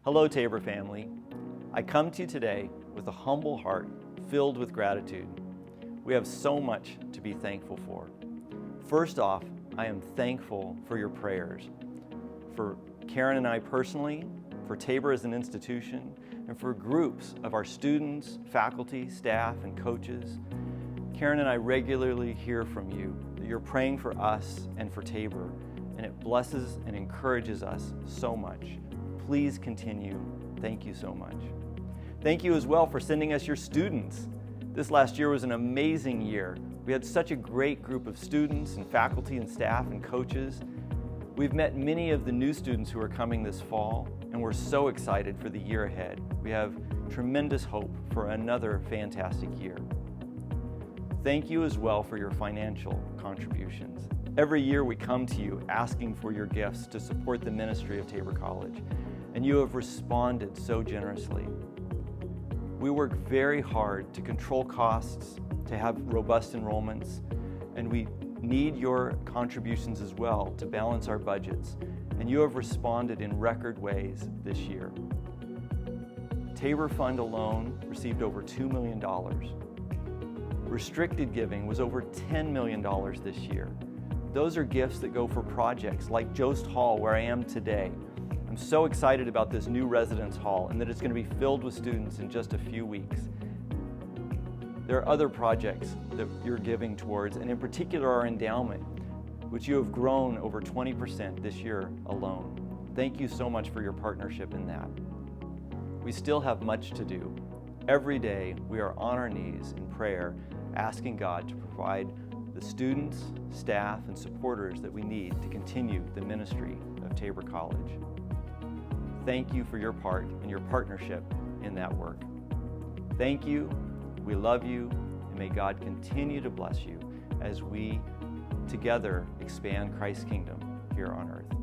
Hello, Tabor family. I come to you today with a humble heart filled with gratitude. We have so much to be thankful for. First off, I am thankful for your prayers, for Karen and I personally, for Tabor as an institution, and for groups of our students, faculty, staff, and coaches. Karen and I regularly hear from you that you're praying for us and for Tabor, and it blesses and encourages us so much. Please continue. Thank you so much. Thank you as well for sending us your students. This last year was an amazing year. We had such a great group of students and faculty and staff and coaches. We've met many of the new students who are coming this fall, and we're so excited for the year ahead. We have tremendous hope for another fantastic year. Thank you as well for your financial contributions. Every year we come to you asking for your gifts to support the ministry of Tabor College, and you have responded so generously. We work very hard to control costs, to have robust enrollments, and we need your contributions as well to balance our budgets, and you have responded in record ways this year. Tabor Fund alone received over $2 million. Restricted giving was over $10 million this year. Those are gifts that go for projects like Jost Hall, where I am today. I'm so excited about this new residence hall and that it's going to be filled with students in just a few weeks. There are other projects that you're giving towards, and in particular our endowment, which you have grown over 20% this year alone. Thank you so much for your partnership in that. We still have much to do. Every day we are on our knees in prayer, asking God to provide the students, staff, and supporters that we need to continue the ministry of Tabor College. Thank you for your part and your partnership in that work. Thank you, we love you, and may God continue to bless you as we together expand Christ's kingdom here on earth.